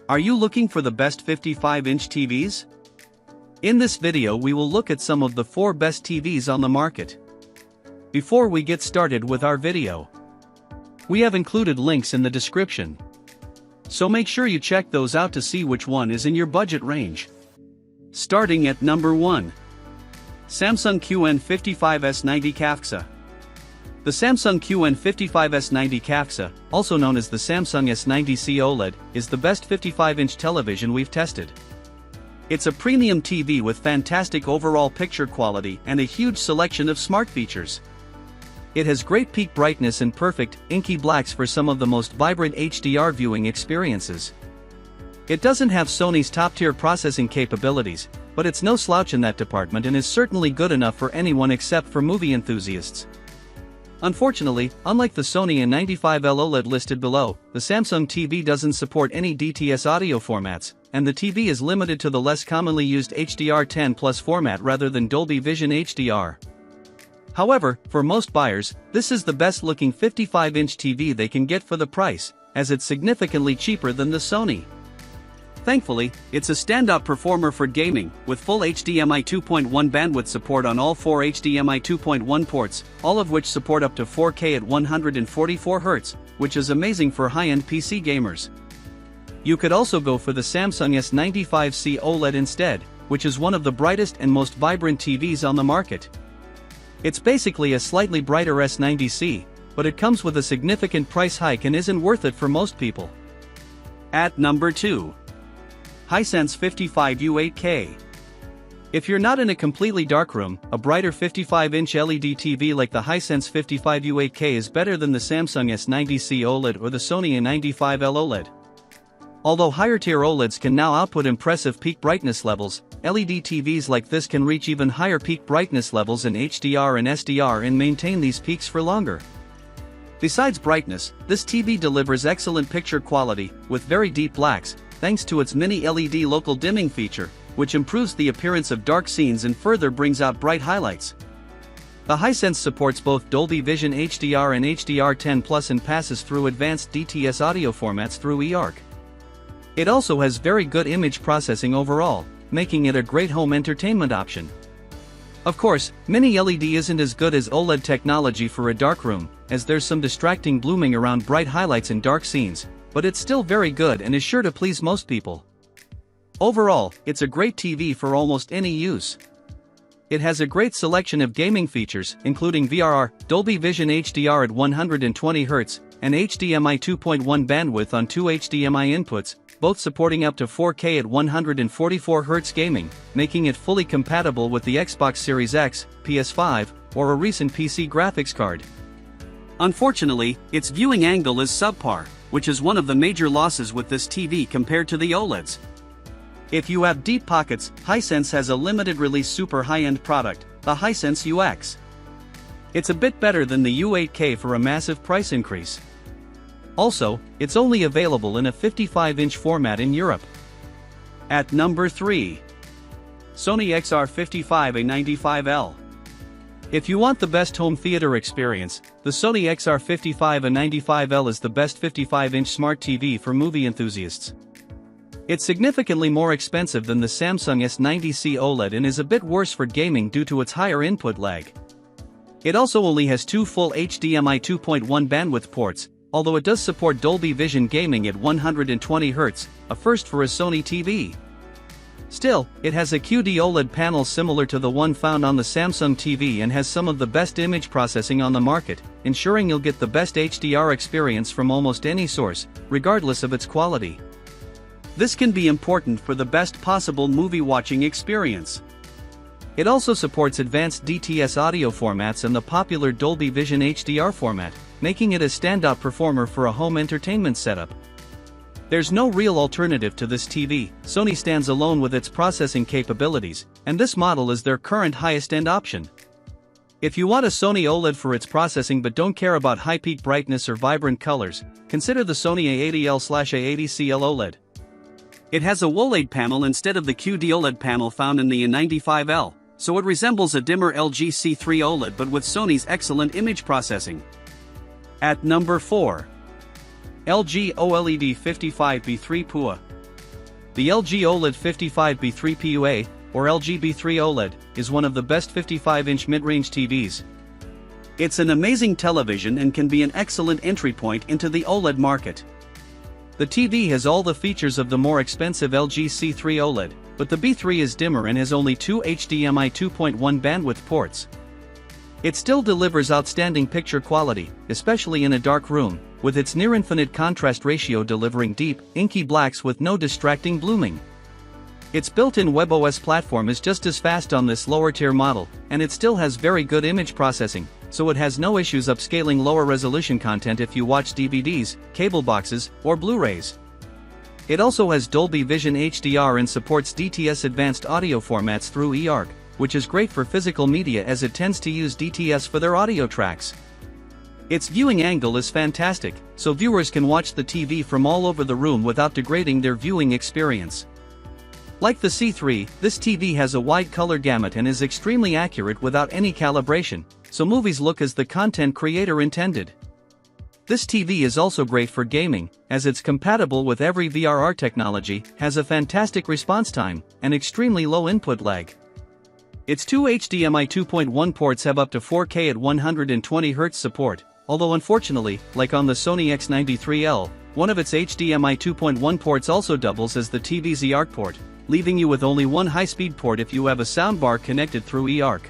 Are you looking for the best 55-inch TVs? In this video we will look at some of the 4 best TVs on the market. Before we get started with our video, we have included links in the description, so make sure you check those out to see which one is in your budget range. Starting at number 1. Samsung QN55S90 CAFXA. The Samsung QN55S90 CAFXA, also known as the Samsung S90C OLED, is the best 55-inch television we've tested. It's a premium TV with fantastic overall picture quality and a huge selection of smart features. It has great peak brightness and perfect, inky blacks for some of the most vibrant HDR viewing experiences. It doesn't have Sony's top-tier processing capabilities, but it's no slouch in that department and is certainly good enough for anyone except for movie enthusiasts. Unfortunately, unlike the Sony N95L OLED listed below, the Samsung TV doesn't support any DTS audio formats, and the TV is limited to the less commonly used HDR10+ format rather than Dolby Vision HDR. However, for most buyers, this is the best-looking 55-inch TV they can get for the price, as it's significantly cheaper than the Sony. Thankfully, it's a standout performer for gaming, with full HDMI 2.1 bandwidth support on all 4 HDMI 2.1 ports, all of which support up to 4K at 144 Hz, which is amazing for high-end PC gamers. You could also go for the Samsung S95C OLED instead, which is one of the brightest and most vibrant TVs on the market. It's basically a slightly brighter S90C, but it comes with a significant price hike and isn't worth it for most people. At number 2. Hisense 55U8K. If you're not in a completely dark room, a brighter 55-inch LED TV like the Hisense 55U8K is better than the Samsung S90C OLED or the Sony A95L OLED. Although higher-tier OLEDs can now output impressive peak brightness levels, LED TVs like this can reach even higher peak brightness levels in HDR and SDR and maintain these peaks for longer. Besides brightness, this TV delivers excellent picture quality, with very deep blacks, thanks to its mini LED local dimming feature, which improves the appearance of dark scenes and further brings out bright highlights. The Hisense supports both Dolby Vision HDR and HDR10+ and passes through advanced DTS audio formats through eARC. It also has very good image processing overall, making it a great home entertainment option. Of course, mini LED isn't as good as OLED technology for a dark room, as there's some distracting blooming around bright highlights in dark scenes, but it's still very good and is sure to please most people. Overall, it's a great TV for almost any use. It has a great selection of gaming features, including VRR, Dolby Vision HDR at 120 Hz, and HDMI 2.1 bandwidth on 2 HDMI inputs, both supporting up to 4K at 144 Hz gaming, making it fully compatible with the Xbox Series X, PS5, or a recent PC graphics card. Unfortunately, its viewing angle is subpar, which is one of the major losses with this TV compared to the OLEDs. If you have deep pockets, Hisense has a limited-release super high-end product, the Hisense UX. It's a bit better than the U8K for a massive price increase. Also, it's only available in a 55-inch format in Europe. At number 3. Sony XR-55A95L. If you want the best home theater experience, the Sony XR-55A95L is the best 55-inch smart TV for movie enthusiasts. It's significantly more expensive than the Samsung S90C OLED and is a bit worse for gaming due to its higher input lag. It also only has 2 full HDMI 2.1 bandwidth ports, although it does support Dolby Vision gaming at 120 Hz, a first for a Sony TV. Still, it has a QD OLED panel similar to the one found on the Samsung TV and has some of the best image processing on the market, ensuring you'll get the best HDR experience from almost any source, regardless of its quality. This can be important for the best possible movie watching experience. It also supports advanced DTS audio formats and the popular Dolby Vision HDR format, making it a standout performer for a home entertainment setup. There's no real alternative to this TV. Sony stands alone with its processing capabilities, and this model is their current highest-end option. If you want a Sony OLED for its processing but don't care about high peak brightness or vibrant colors, consider the Sony A80L/A80CL OLED. It has a OLED panel instead of the QD OLED panel found in the N95L, so it resembles a dimmer LG C3 OLED but with Sony's excellent image processing. At number 4. LG OLED 55B3 PUA. The LG OLED 55B3PUA, or LG-B3 OLED, is one of the best 55-inch mid-range TVs. It's an amazing television and can be an excellent entry point into the OLED market. The TV has all the features of the more expensive LG C3 OLED, but the B3 is dimmer and has only two HDMI 2.1 bandwidth ports. It still delivers outstanding picture quality, especially in a dark room, with its near-infinite contrast ratio delivering deep, inky blacks with no distracting blooming. Its built-in WebOS platform is just as fast on this lower-tier model, and it still has very good image processing, so it has no issues upscaling lower-resolution content if you watch DVDs, cable boxes, or Blu-rays. It also has Dolby Vision HDR and supports DTS advanced audio formats through eARC, which is great for physical media as it tends to use DTS for their audio tracks. Its viewing angle is fantastic, so viewers can watch the TV from all over the room without degrading their viewing experience. Like the C3, this TV has a wide color gamut and is extremely accurate without any calibration, so movies look as the content creator intended. This TV is also great for gaming, as it's compatible with every VRR technology, has a fantastic response time, and extremely low input lag. Its two HDMI 2.1 ports have up to 4K at 120Hz support, although unfortunately, like on the Sony XR-55A95L, one of its HDMI 2.1 ports also doubles as the TV's eARC port, leaving you with only one high-speed port if you have a soundbar connected through eARC.